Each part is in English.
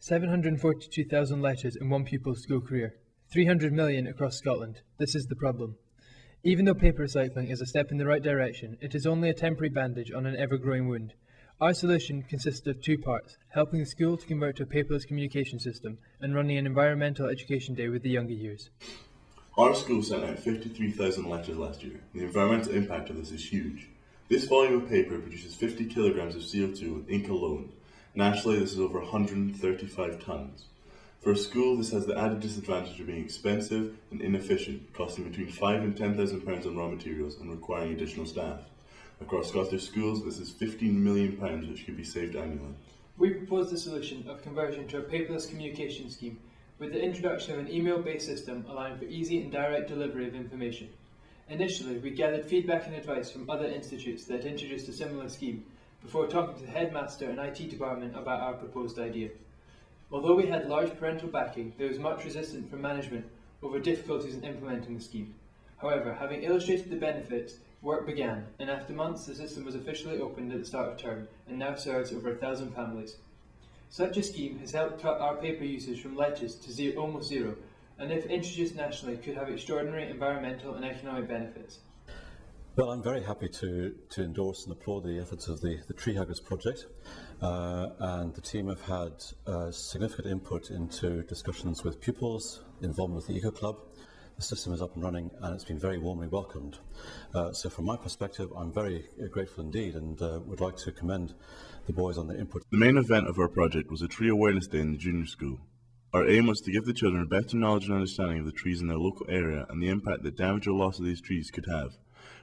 742,000 letters in one pupil's school career. 300 million across Scotland. This is the problem. Even though paper recycling is a step in the right direction, it is only a temporary bandage on an ever-growing wound. Our solution consists of two parts: helping the school to convert to a paperless communication system and running an environmental education day with the younger years. Our school sent out 53,000 letters last year. The environmental impact of this is huge. This volume of paper produces 50 kilograms of CO2 with ink alone. Nationally, this is over 135 tonnes. For a school, this has the added disadvantage of being expensive and inefficient, costing between £5,000 and £10,000 on raw materials and requiring additional staff. Across Scottish schools, this is £15 million which could be saved annually. We propose the solution of conversion to a paperless communication scheme, with the introduction of an email-based system allowing for easy and direct delivery of information. Initially, we gathered feedback and advice from other institutes that introduced a similar scheme, before talking to the headmaster and IT department about our proposed idea. Although we had large parental backing, there was much resistance from management over difficulties in implementing the scheme. However, having illustrated the benefits, work began, and after months the system was officially opened at the start of term and now serves over 1,000 families. Such a scheme has helped cut our paper usage from letters to almost zero, and if introduced nationally could have extraordinary environmental and economic benefits. Well, I'm very happy to endorse and applaud the efforts of the Tree Huggers project, and the team have had significant input into discussions with pupils, involvement with the Eco Club. The system is up and running and it's been very warmly welcomed. So from my perspective, I'm very grateful indeed and would like to commend the boys on their input. The main event of our project was a Tree Awareness Day in the junior school. Our aim was to give the children a better knowledge and understanding of the trees in their local area and the impact that damage or loss of these trees could have.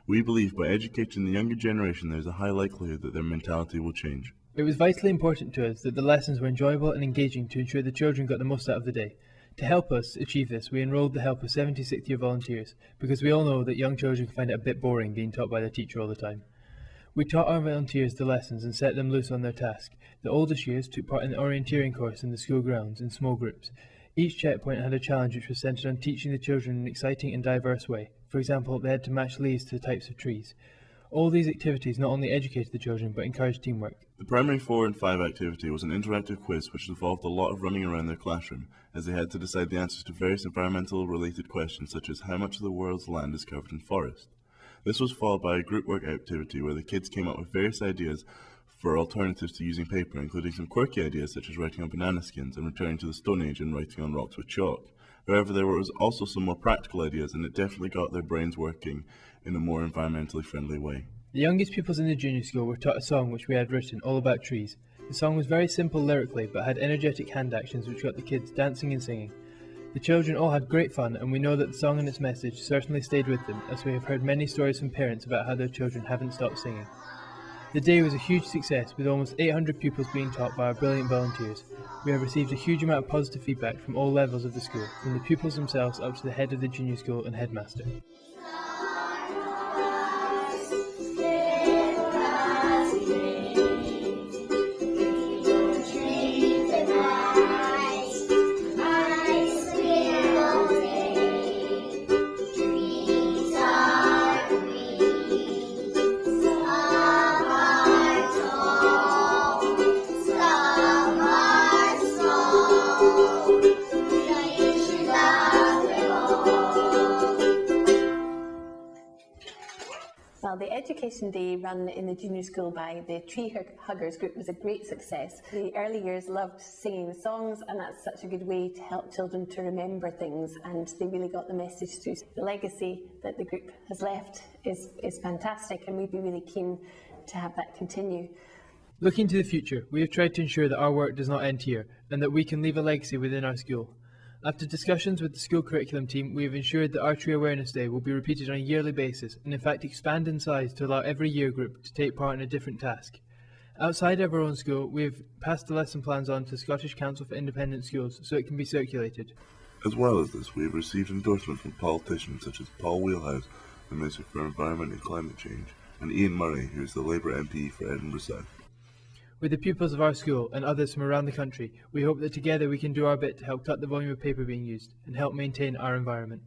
We believe by educating the younger generation there is a high likelihood that their mentality will change. It was vitally important to us that the lessons were enjoyable and engaging to ensure the children got the most out of the day. To help us achieve this, we enrolled the help of 70 sixth-year volunteers, because we all know that young children can find it a bit boring being taught by their teacher all the time. We taught our volunteers the lessons and set them loose on their task. The oldest years took part in the orienteering course in the school grounds in small groups. Each checkpoint had a challenge which was centred on teaching the children in an exciting and diverse way. For example, they had to match leaves to the types of trees. All these activities not only educated the children but encouraged teamwork. The primary 4 and 5 activity was an interactive quiz which involved a lot of running around their classroom as they had to decide the answers to various environmental related questions such as how much of the world's land is covered in forest. This was followed by a group work activity where the kids came up with various ideas for alternatives to using paper, including some quirky ideas such as writing on banana skins and returning to the Stone Age and writing on rocks with chalk. However, there was also some more practical ideas and it definitely got their brains working in a more environmentally friendly way. The youngest pupils in the junior school were taught a song which we had written all about trees. The song was very simple lyrically but had energetic hand actions which got the kids dancing and singing. The children all had great fun and we know that the song and its message certainly stayed with them, as we have heard many stories from parents about how their children haven't stopped singing. The day was a huge success with almost 800 pupils being taught by our brilliant volunteers. We have received a huge amount of positive feedback from all levels of the school, from the pupils themselves up to the head of the junior school and headmaster. Well, the Education Day run in the junior school by the Tree Huggers group was a great success. The early years loved singing the songs, and that's such a good way to help children to remember things, and they really got the message through. The legacy that the group has left is fantastic, and we'd be really keen to have that continue. Looking to the future, we have tried to ensure that our work does not end here, and that we can leave a legacy within our school. After discussions with the school curriculum team, we have ensured that our Tree Awareness Day will be repeated on a yearly basis and in fact expand in size to allow every year group to take part in a different task. Outside of our own school, we have passed the lesson plans on to the Scottish Council for Independent Schools so it can be circulated. As well as this, we have received endorsement from politicians such as Paul Wheelhouse, the Minister for Environment and Climate Change, and Ian Murray, who is the Labour MP for Edinburgh South. With the pupils of our school and others from around the country, we hope that together we can do our bit to help cut the volume of paper being used and help maintain our environment.